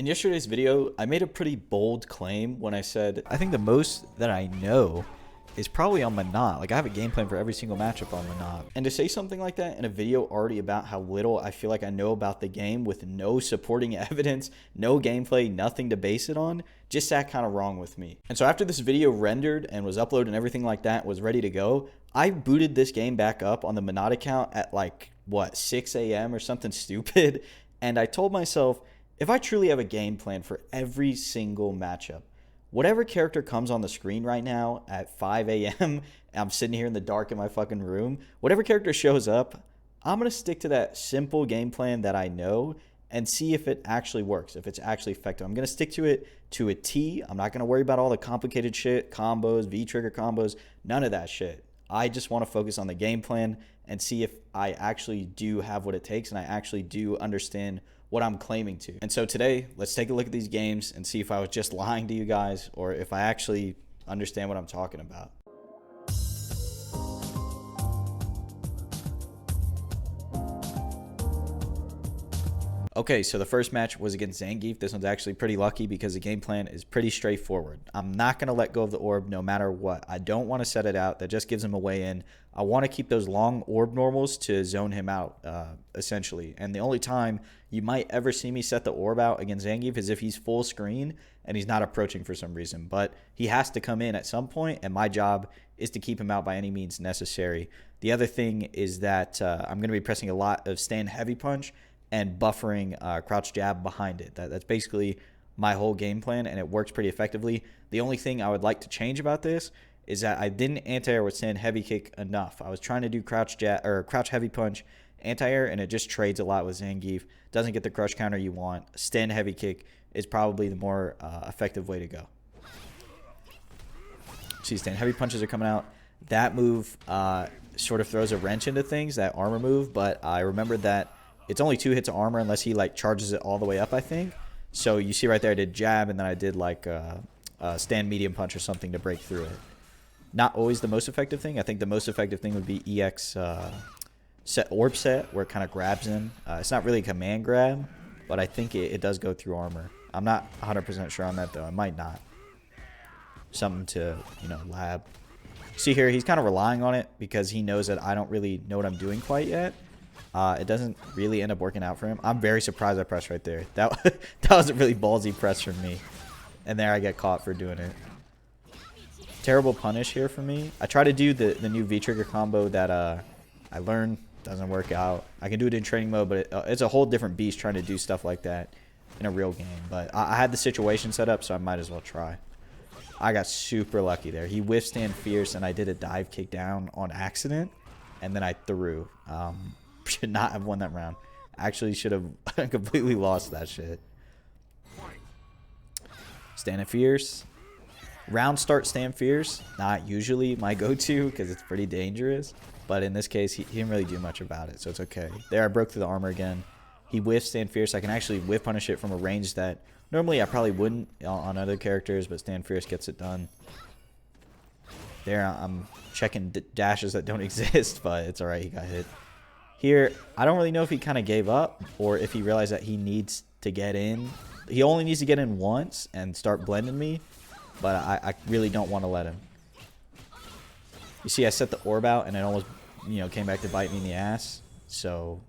In yesterday's video, I made a pretty bold claim when I said, I think the most that I know is probably on Monot. Like, I have a game plan for every single matchup on Monot. And to say something like that in a video already about how little I feel like I know about the game with no supporting evidence, no gameplay, nothing to base it on, just sat kind of wrong with me. And so after this video rendered and was uploaded and everything like that was ready to go, I booted this game back up on the Monot account at like, what, 6 a.m. or something stupid. And I told myself, if I truly have a game plan for every single matchup, whatever character comes on the screen right now at 5 a.m., I'm sitting here in the dark in my fucking room, whatever character shows up, I'm going to stick to that simple game plan that I know and see if it actually works, if it's actually effective. I'm going to stick to it to a T. I'm not going to worry about all the complicated shit, combos, V-trigger combos, none of that shit. I just want to focus on the game plan and see if I actually do have what it takes and I actually do understand what I'm claiming to. And so today, let's take a look at these games and see if I was just lying to you guys or if I actually understand what I'm talking about. Okay, so the first match was against Zangief. This one's actually pretty lucky because the game plan is pretty straightforward. I'm not going to let go of the orb no matter what. I don't want to set it out. That just gives him a way in. I want to keep those long orb normals to zone him out, essentially. And the only time you might ever see me set the orb out against Zangief is if he's full screen and he's not approaching for some reason. But he has to come in at some point, and my job is to keep him out by any means necessary. The other thing is that I'm going to be pressing a lot of stand heavy punch and buffering crouch jab behind it. That's basically my whole game plan, and it works pretty effectively. The only thing I would like to change about this is that I didn't anti-air with stand heavy kick enough. I was trying to do crouch jab or crouch heavy punch anti-air, and it just trades a lot with Zangief. Doesn't get the crush counter you want. Stand heavy kick is probably the more effective way to go. See, stand heavy punches are coming out. That move sort of throws a wrench into things, that armor move, but I remembered that it's only 2 hits of armor unless he like charges it all the way up, I think. So you see right there, I did jab, and then I did like a stand medium punch or something to break through it. Not always the most effective thing. I think the most effective thing would be EX set orb set, where it kind of grabs him. It's not really a command grab, but I think it does go through armor. I'm not 100% sure on that, though. I might not. Something to, lab. See here, he's kind of relying on it because he knows that I don't really know what I'm doing quite yet. It doesn't really end up working out for him. I'm very surprised I pressed right there. That was a really ballsy press from me. And there I get caught for doing it. Terrible punish here for me. I try to do the new V-trigger combo that I learned. Doesn't work out. I can do it in training mode, but it's a whole different beast trying to do stuff like that in a real game. But I had the situation set up, so I might as well try. I got super lucky there. He withstand fierce, and I did a dive kick down on accident. And then I threw. Should not have won that round. Actually should have completely lost that shit. Stand fierce. Round start stand fierce. Not usually my go-to because it's pretty dangerous. But in this case, he didn't really do much about it, so it's okay. There, I broke through the armor again. He whiffs stand fierce. I can actually whiff punish it from a range that normally I probably wouldn't on other characters, but stand fierce gets it done. There, I'm checking dashes that don't exist, but it's alright. He got hit. Here, I don't really know if he kind of gave up or if he realized that he needs to get in. He only needs to get in once and start blending me, but I really don't want to let him. You see, I set the orb out, and it almost, came back to bite me in the ass. So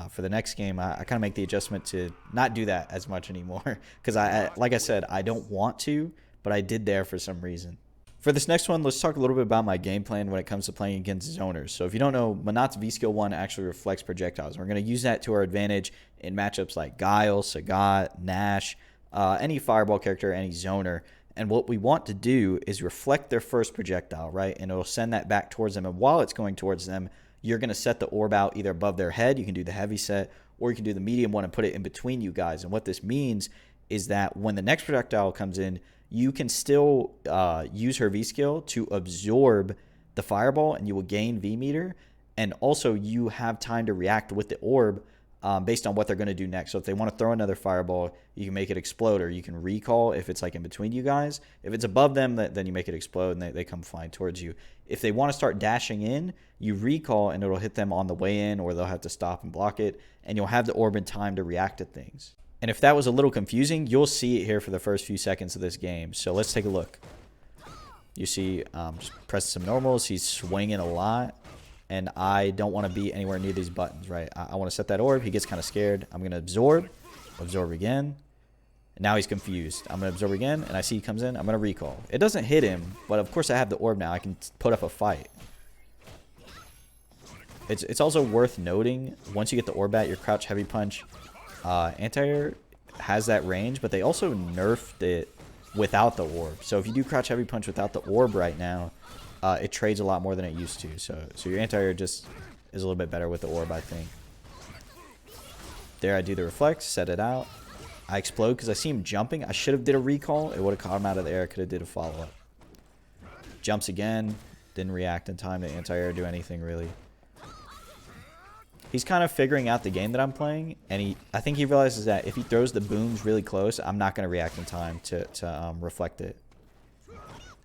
for the next game, I kind of make the adjustment to not do that as much anymore because, like I said, I don't want to, but I did there for some reason. For this next one, let's talk a little bit about my game plan when it comes to playing against zoners. So if you don't know, Monot's V-Skill 1 actually reflects projectiles. We're going to use that to our advantage in matchups like Guile, Sagat, Nash, any fireball character, any zoner. And what we want to do is reflect their first projectile, right? And it'll send that back towards them. And while it's going towards them, you're going to set the orb out either above their head. You can do the heavy set, or you can do the medium one and put it in between you guys. And what this means is that when the next projectile comes in, you can still use her V-skill to absorb the fireball, and you will gain V-meter. And also, you have time to react with the orb based on what they're going to do next. So if they want to throw another fireball, you can make it explode, or you can recall if it's like in between you guys. If it's above them, then you make it explode, and they come flying towards you. If they want to start dashing in, you recall, and it'll hit them on the way in, or they'll have to stop and block it, and you'll have the orb in time to react to things. And if that was a little confusing, you'll see it here for the first few seconds of this game. So let's take a look. You see, just pressing some normals. He's swinging a lot. And I don't want to be anywhere near these buttons, right? I want to set that orb. He gets kind of scared. I'm going to absorb. Absorb again. And now he's confused. I'm going to absorb again. And I see he comes in. I'm going to recall. It doesn't hit him. But of course I have the orb now. I can put up a fight. It's also worth noting, once you get the orb at your crouch heavy punch, anti-air has that range, but they also nerfed it without the orb. So if you do crouch heavy punch without the orb right now, it trades a lot more than it used to. So your anti-air just is a little bit better with the orb, I think. There I do the reflect, set it out. I explode because I see him jumping. I should have did a recall. It would have caught him out of the air. Could have did a follow-up. Jumps again. Didn't react in time to anti-air do anything really. He's kind of figuring out the game that I'm playing, and I think he realizes that if he throws the booms really close, I'm not going to react in time to reflect it.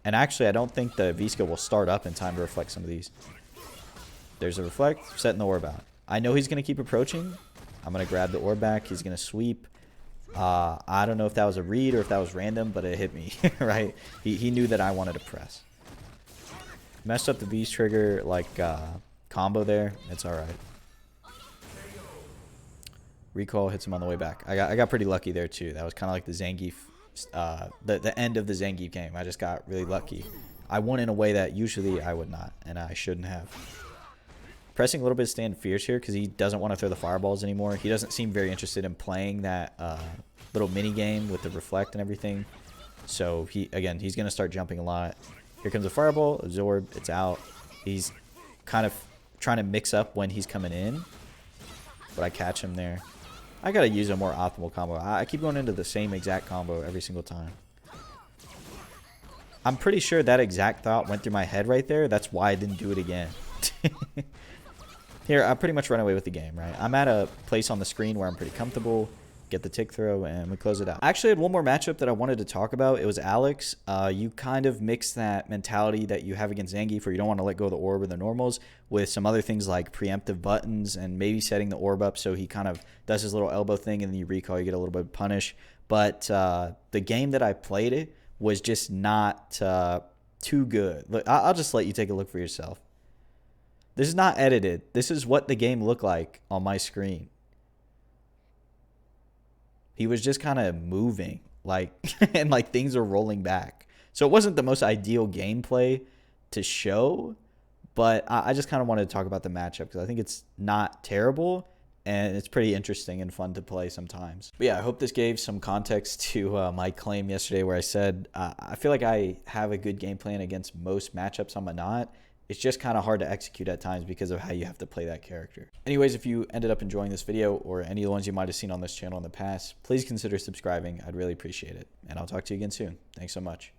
And actually, I don't think the V-skill will start up in time to reflect some of these. There's a reflect, setting the orb out. I know he's going to keep approaching. I'm going to grab the orb back. He's going to sweep. I don't know if that was a read or if that was random, but it hit me, right? He knew that I wanted to press. Messed up the V's trigger, like combo there. It's all right. Recall hits him on the way back. I got pretty lucky there too. That was kind of like the Zangief, the end of the Zangief game. I just got really lucky. I won in a way that usually I would not, and I shouldn't have. Pressing a little bit of stand fierce here because he doesn't want to throw the fireballs anymore. He doesn't seem very interested in playing that little mini game with the reflect and everything. So he's going to start jumping a lot. Here comes a fireball, absorb, it's out. He's kind of trying to mix up when he's coming in, but I catch him there. I gotta use a more optimal combo. I keep going into the same exact combo every single time. I'm pretty sure that exact thought went through my head right there. That's why I didn't do it again. Here, I pretty much run away with the game, right? I'm at a place on the screen where I'm pretty comfortable. Get the tick throw, and we close it out. I actually had one more matchup that I wanted to talk about. It was Alex. You kind of mix that mentality that you have against Zangief, where you don't want to let go of the orb or the normals, with some other things like preemptive buttons and maybe setting the orb up so he kind of does his little elbow thing, and then you recall, you get a little bit of punish. But the game that I played it was just not too good. Look, I'll just let you take a look for yourself. This is not edited. This is what the game looked like on my screen. He was just kind of moving, like, and like things are rolling back. So it wasn't the most ideal gameplay to show, but I just kind of wanted to talk about the matchup because I think it's not terrible and it's pretty interesting and fun to play sometimes. But yeah, I hope this gave some context to my claim yesterday where I said I feel like I have a good game plan against most matchups on Monot. It's just kind of hard to execute at times because of how you have to play that character. Anyways, if you ended up enjoying this video or any of the ones you might have seen on this channel in the past, please consider subscribing. I'd really appreciate it. And I'll talk to you again soon. Thanks so much.